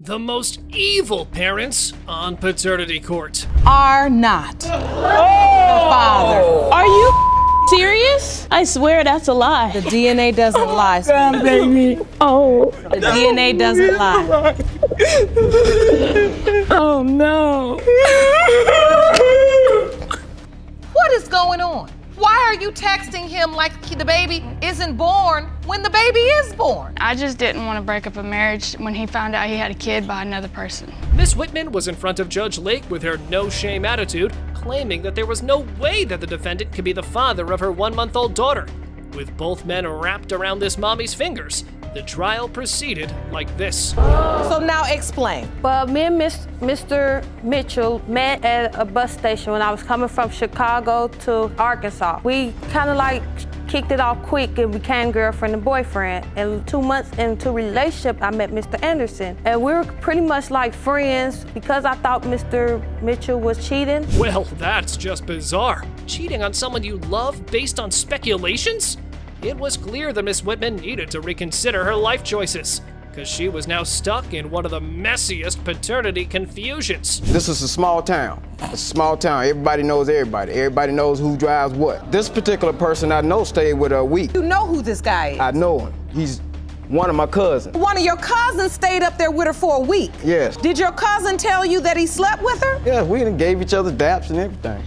The most evil parents on paternity court. Are not the father. Are you serious? I swear that's a lie. The DNA doesn't lie. Come, baby. Oh. The DNA doesn't lie. Oh no. What is going on? Why are you texting him like the baby isn't born when the baby is born? I just didn't want to break up a marriage when he found out he had a kid by another person. Miss Whitman was in front of Judge Lake with her no-shame attitude, claiming that there was no way that the defendant could be the father of her 1-month-old daughter. With both men wrapped around this mommy's fingers, the trial proceeded like this. So now explain. Well, me and Mr. Mitchell met at a bus station when I was coming from Chicago to Arkansas. We kind of like kicked it off quick and became girlfriend and boyfriend. And 2 months into relationship, I met Mr. Anderson. And we were pretty much like friends because I thought Mr. Mitchell was cheating. Well, that's just bizarre. Cheating on someone you love based on speculations? It was clear that Miss Whitman needed to reconsider her life choices, because she was now stuck in one of the messiest paternity confusions. This is a small town. It's a small town. Everybody knows everybody. Everybody knows who drives what. This particular person I know stayed with her a week. You know who this guy is? I know him. He's one of my cousins. One of your cousins stayed up there with her for a week. Yes. Did your cousin tell you that he slept with her? Yeah, we done gave each other daps and everything.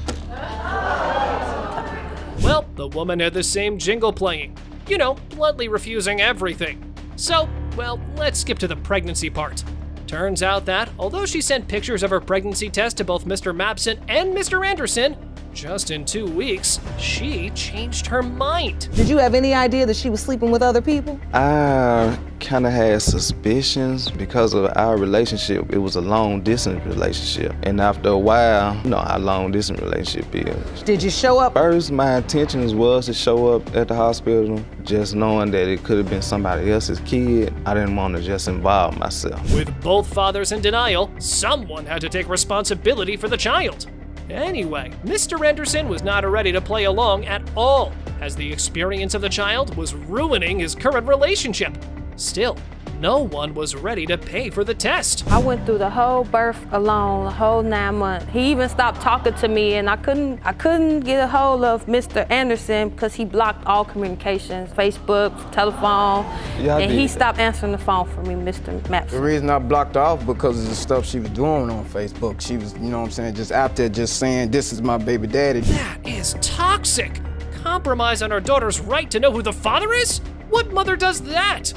Well, the woman had the same jingle playing. You know, bluntly refusing everything. So, well, let's skip to the pregnancy part. Turns out that, although she sent pictures of her pregnancy test to both Mr. Mapson and Mr. Anderson, just in 2 weeks, she changed her mind. Did you have any idea that she was sleeping with other people? I kind of had suspicions because of our relationship. It was a long-distance relationship. And after a while, you know how long-distance relationship is. Did you show up? First, my intentions was to show up at the hospital, just knowing that it could have been somebody else's kid. I didn't want to just involve myself. With both fathers in denial, someone had to take responsibility for the child. Anyway, Mr. Anderson was not ready to play along at all, as the experience of the child was ruining his current relationship. Still, no one was ready to pay for the test. I went through the whole birth alone, the whole 9 months. He even stopped talking to me, and I couldn't get a hold of Mr. Anderson because he blocked all communications, Facebook, telephone, and he stopped answering the phone for me, Mr. The Mapson. reason I blocked her off because of the stuff she was doing on Facebook. She was, you know what I'm saying, just out there just saying, this is my baby daddy. That is toxic. Compromise on her daughter's right to know who the father is? What mother does that?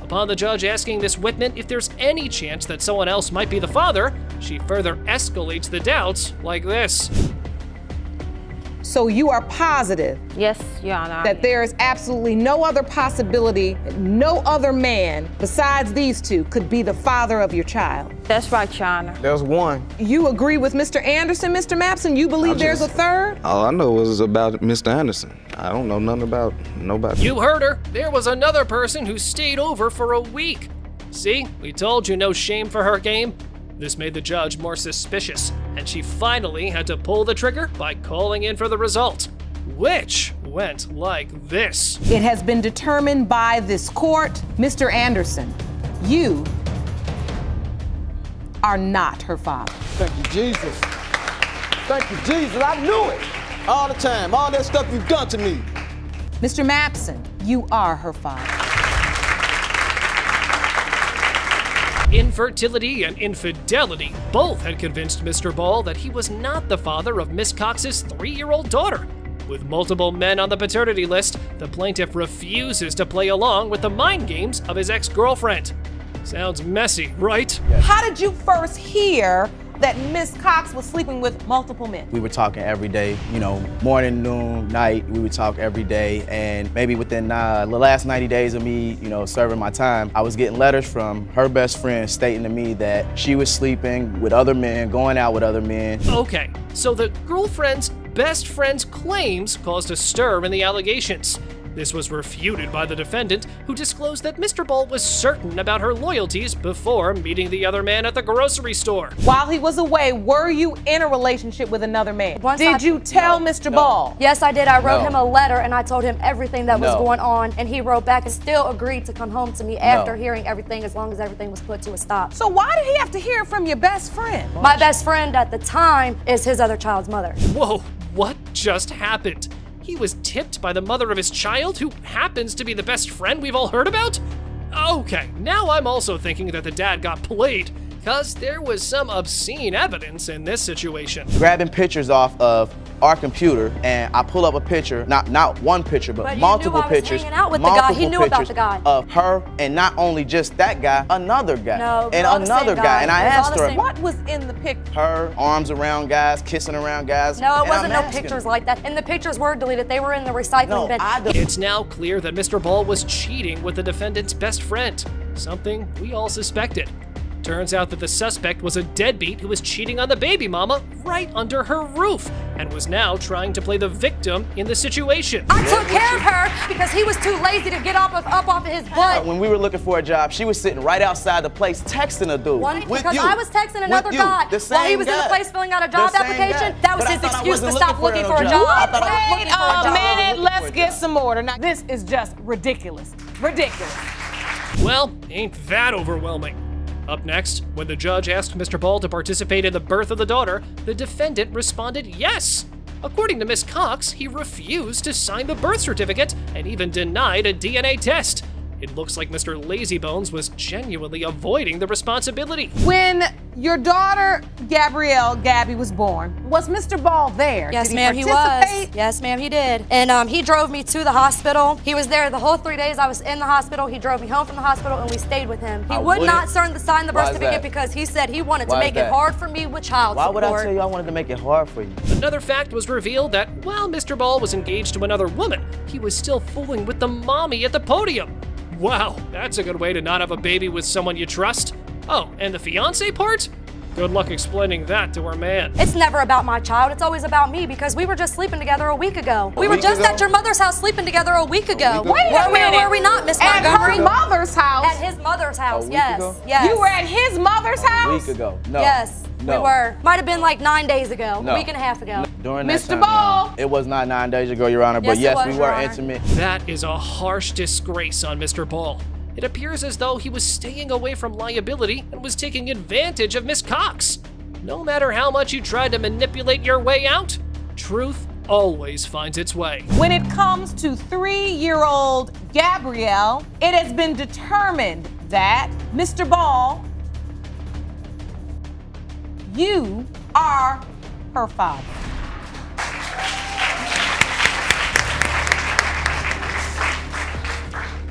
Upon the judge asking Miss Whitman if there's any chance that someone else might be the father, she further escalates the doubts like this. So you are positive Yes, Your Honor. that there is absolutely no other possibility, no other man besides these two could be the father of your child? That's right, Your Honor. There's one. You agree with Mr. Anderson, Mr. Mapson? You believe there's a third? All I know was about Mr. Anderson. I don't know nothing about nobody. You heard her. There was another person who stayed over for a week. See, we told you no shame for her game. This made the judge more suspicious, and she finally had to pull the trigger by calling in for the result, which went like this. It has been determined by this court, Mr. Anderson, you are not her father. Thank you, Jesus. Thank you, Jesus. I knew it. All the time. All that stuff you've done to me. Mr. Mapson, you are her father. Infertility and infidelity both had convinced Mr. Ball that he was not the father of Miss Cox's 3-year-old daughter. With multiple men on the paternity list, the plaintiff refuses to play along with the mind games of his ex-girlfriend. Sounds messy, right? How did you first hear that Miss Cox was sleeping with multiple men? We were talking every day, you know, morning, noon, night, we would talk every day. And maybe within the last 90 days of me, you know, serving my time, I was getting letters from her best friend stating to me that she was sleeping with other men, going out with other men. Okay, so the girlfriend's best friend's claims caused a stir in the allegations. This was refuted by the defendant, who disclosed that Mr. Ball was certain about her loyalties before meeting the other man at the grocery store. While he was away, were you in a relationship with another man? Did you tell Mr. Ball? Yes, I did. I wrote him a letter and I told him everything that was going on, and he wrote back and still agreed to come home to me after hearing everything, as long as everything was put to a stop. So why did he have to hear it from your best friend? My best friend at the time is his other child's mother. Whoa, what just happened? He was tipped by the mother of his child, who happens to be the best friend we've all heard about? Okay, now I'm also thinking that the dad got played, because there was some obscene evidence in this situation. Grabbing pictures off of our computer, and I pull up a picture, not one picture, but multiple pictures. Hanging out with the guy. He knew about the guy. Of her, and not only just that guy, another guy. No, and another guy. And I asked her, What was in the picture? Her arms around guys, kissing around guys. No, it wasn't no pictures like that. And the pictures were deleted. They were in the recycling bin. It's now clear that Mr. Ball was cheating with the defendant's best friend, something we all suspected. Turns out that the suspect was a deadbeat who was cheating on the baby mama right under her roof and was now trying to play the victim in the situation. I took care of her because he was too lazy to get up off of his butt. When we were looking for a job, she was sitting right outside the place texting a dude. Because I was texting another guy while he was in the place filling out a job application. That was his excuse to stop looking for a job. Wait a minute, let's get some order. Now, this is just ridiculous. Ridiculous. Well, ain't that overwhelming? Up next, when the judge asked Mr. Ball to participate in the birth of the daughter, the defendant responded yes. According to Miss Cox, he refused to sign the birth certificate and even denied a DNA test. It looks like Mr. Lazybones was genuinely avoiding the responsibility. When your daughter, Gabby, was born, was Mr. Ball there? Yes, ma'am, he was. Yes, ma'am, he did. And he drove me to the hospital. He was there the whole 3 days I was in the hospital. He drove me home from the hospital, and we stayed with him. He would not sign the birth certificate because he said he wanted to make it hard for me with child support. Why would I tell you I wanted to make it hard for you? Another fact was revealed that while Mr. Ball was engaged to another woman, he was still fooling with the mommy at the podium. Wow, that's a good way to not have a baby with someone you trust. Oh, and the fiance part? Good luck explaining that to her man. It's never about my child, it's always about me because we were just sleeping together a week ago. We were just at your mother's house sleeping together a week ago. Wait a minute. Were we not, Miss Montgomery? At her mother's house? At his mother's house, yes. Yes. You were at his mother's house? A week ago. No. Yes, no. we were. Might have been like 9 days ago, No. a week and a half ago. During that Mr. time, Ball. it was not 9 days ago, Your Honor, but Yes, it yes, was, we Your were Honor. intimate. That is a harsh disgrace on Mr. Ball. It appears as though he was staying away from liability and was taking advantage of Miss Cox. No matter how much you tried to manipulate your way out, truth always finds its way. When it comes to 3-year-old Gabrielle, it has been determined that Mr. Ball, you are her father.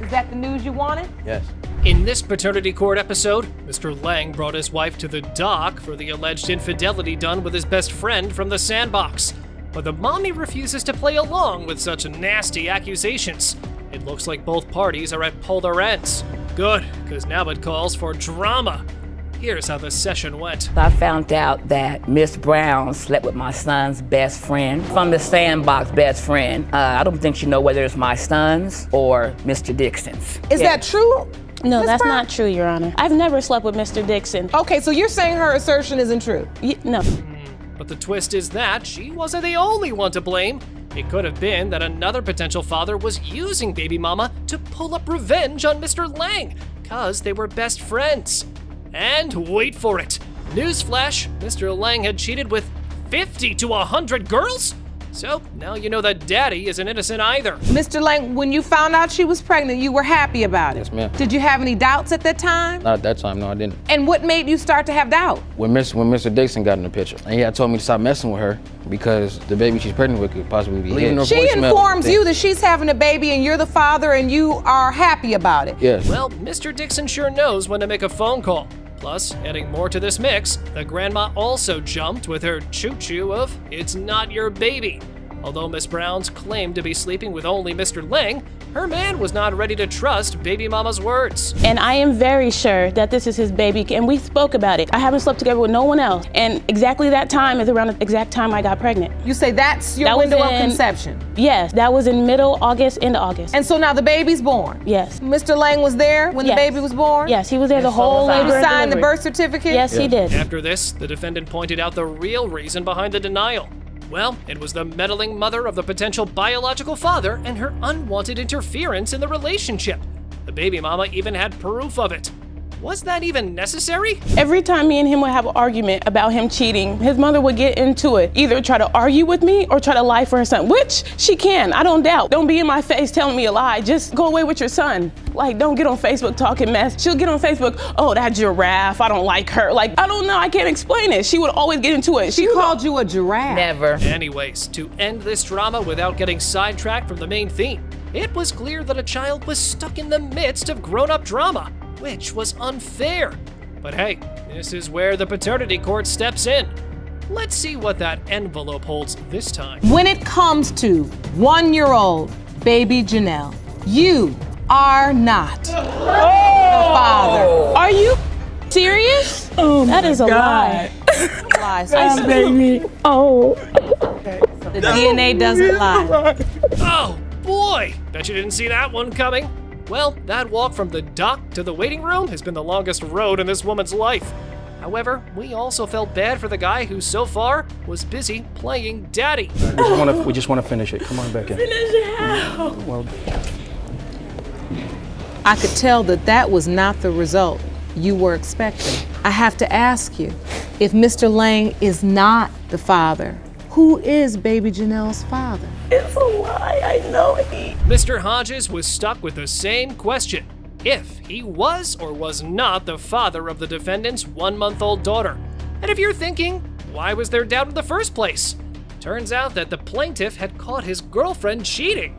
Is that the news you wanted? Yes. In this paternity court episode, Mr. Lang brought his wife to the dock for the alleged infidelity done with his best friend from the sandbox. But the mommy refuses to play along with such nasty accusations. It looks like both parties are at polar ends. Good, because now it calls for drama. Here's how the session went. I found out that Miss Brown slept with my son's best friend from the sandbox best friend. I don't think she know whether it's my son's or Mr. Dixon's. Is that true? No, Ms. that's Brown? not true, Your Honor. I've never slept with Mr. Dixon. Okay, so you're saying her assertion isn't true? No. But the twist is that she wasn't the only one to blame. It could have been that another potential father was using baby mama to pull up revenge on Mr. Lang, cause they were best friends. And wait for it. Newsflash, Mr. Lang had cheated with 50 to 100 girls? So now you know that daddy isn't innocent either. Mr. Lang, when you found out she was pregnant, you were happy about it? Yes, ma'am. Did you have any doubts at that time? Not at that time, no, I didn't. And what made you start to have doubt? When Mr. Dixon got in the picture, and he had told me to stop messing with her because the baby she's pregnant with could possibly be his. She informs you that she's having a baby and you're the father and you are happy about it. Yes. Well, Mr. Dixon sure knows when to make a phone call. Plus, adding more to this mix, the grandma also jumped with her choo-choo of, "It's not your baby." Although Miss Brown's claimed to be sleeping with only Mr. Lang, her man was not ready to trust baby mama's words. And I am very sure that this is his baby, and we spoke about it. I haven't slept together with no one else. And exactly that time is around the exact time I got pregnant. You say that's your window of conception? Yes, that was in middle August, into August. And so now the baby's born? Yes. Mr. Lang was there when the baby was born? Yes, he was there the whole labor and delivery. He signed the birth certificate? Yes, he did. After this, the defendant pointed out the real reason behind the denial. Well, it was the meddling mother of the potential biological father and her unwanted interference in the relationship. The baby mama even had proof of it. Was that even necessary? Every time me and him would have an argument about him cheating, his mother would get into it. Either try to argue with me or try to lie for her son, which she can, I don't doubt. Don't be in my face telling me a lie. Just go away with your son. Like, don't get on Facebook talking mess. She'll get on Facebook, oh, that giraffe, I don't like her. Like, I don't know, I can't explain it. She would always get into it. She called you a giraffe? Never. Anyways, to end this drama without getting sidetracked from the main theme, it was clear that a child was stuck in the midst of grown-up drama, which was unfair. But hey, this is where the paternity court steps in. Let's see what that envelope holds this time. When it comes to 1-year-old baby Janelle, you are not the father. Are you serious? Oh, that is a lie. Lies. Baby. Oh. The DNA doesn't lie. Oh boy, bet you didn't see that one coming. Well, that walk from the dock to the waiting room has been the longest road in this woman's life. However, we also felt bad for the guy who so far was busy playing daddy. We just want to finish it. Come on back in. Finish it how? Well, I could tell that that was not the result you were expecting. I have to ask you, if Mr. Lang is not the father, who is baby Janelle's father? It's a lie, I know it. Mr. Hodges was stuck with the same question: if he was or was not the father of the defendant's 1-month-old daughter. And if you're thinking, why was there doubt in the first place? Turns out that the plaintiff had caught his girlfriend cheating.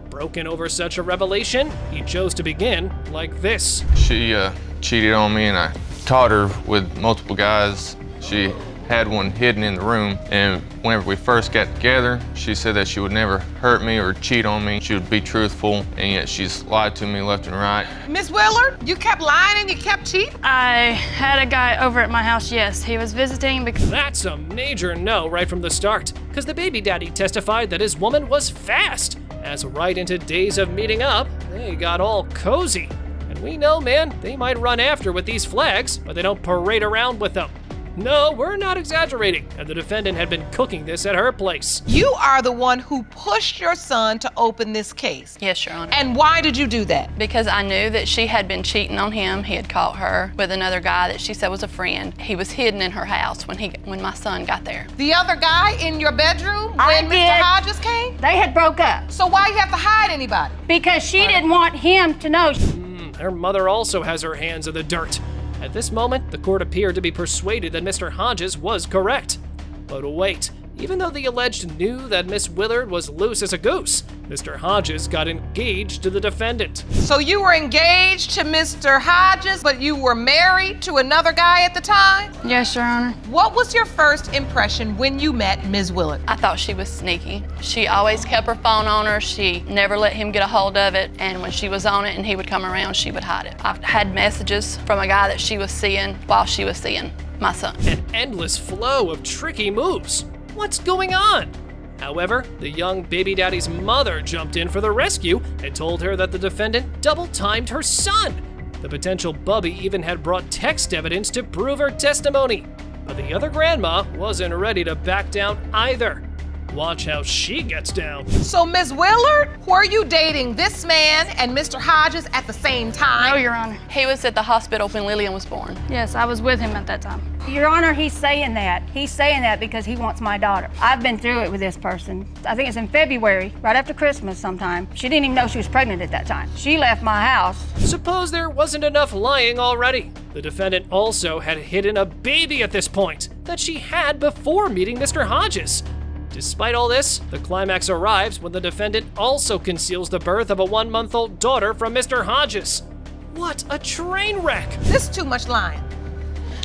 Broken over such a revelation, he chose to begin like this. She cheated on me, and I caught her with multiple guys. She had one hidden in the room, and whenever we first got together, she said that she would never hurt me or cheat on me. She would be truthful, and yet she's lied to me left and right. Miss Willard, you kept lying and you kept cheating? I had a guy over at my house, yes. He was visiting because... That's a major no right from the start, because the baby daddy testified that his woman was fast. As right into days of meeting up, they got all cozy. And we know, man, they might run after with these flags, but they don't parade around with them. No, we're not exaggerating, and the defendant had been cooking this at her place. You are the one who pushed your son to open this case. Yes, Your Honor. And why did you do that? Because I knew that she had been cheating on him. He had caught her with another guy that she said was a friend. He was hidden in her house when my son got there. The other guy in your bedroom when Mr. Hodges came? They had broke up. So why you have to hide anybody? Because she didn't want him to know. Her mother also has her hands in the dirt. At this moment, the court appeared to be persuaded that Mr. Hodges was correct. But wait, even though the alleged knew that Miss Willard was loose as a goose, Mr. Hodges got engaged to the defendant. So you were engaged to Mr. Hodges, but you were married to another guy at the time? Yes, Your Honor. What was your first impression when you met Ms. Willard? I thought she was sneaky. She always kept her phone on her. She never let him get a hold of it. And when she was on it and he would come around, she would hide it. I've had messages from a guy that she was seeing while she was seeing my son. An endless flow of tricky moves. What's going on? However, the young baby daddy's mother jumped in for the rescue and told her that the defendant double-timed her son. The potential bubby even had brought text evidence to prove her testimony. But the other grandma wasn't ready to back down either. Watch how she gets down. So, Ms. Willard, were you dating this man and Mr. Hodges at the same time? No, Your Honor. He was at the hospital when Lillian was born. Yes, I was with him at that time. Your Honor, he's saying that. He's saying that because he wants my daughter. I've been through it with this person. I think it's in February, right after Christmas sometime. She didn't even know she was pregnant at that time. She left my house. Suppose there wasn't enough lying already. The defendant also had hidden a baby at this point that she had before meeting Mr. Hodges. Despite all this, the climax arrives when the defendant also conceals the birth of a 1-month-old daughter from Mr. Hodges. What a train wreck! This is too much lying.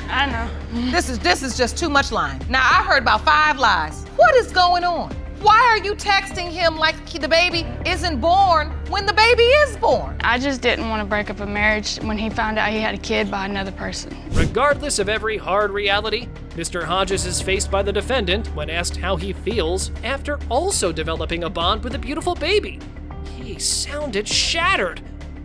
I know. This is just too much lying. Now, I heard about 5 lies. What is going on? Why are you texting him like the baby isn't born when the baby is born? I just didn't want to break up a marriage when he found out he had a kid by another person. Regardless of every hard reality, Mr. Hodges is faced by the defendant when asked how he feels after also developing a bond with a beautiful baby. He sounded shattered.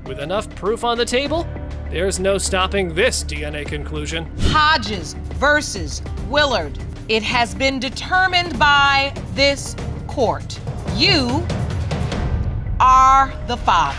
With enough proof on the table, there's no stopping this DNA conclusion. Hodges versus Willard. It has been determined by this court. You are the father.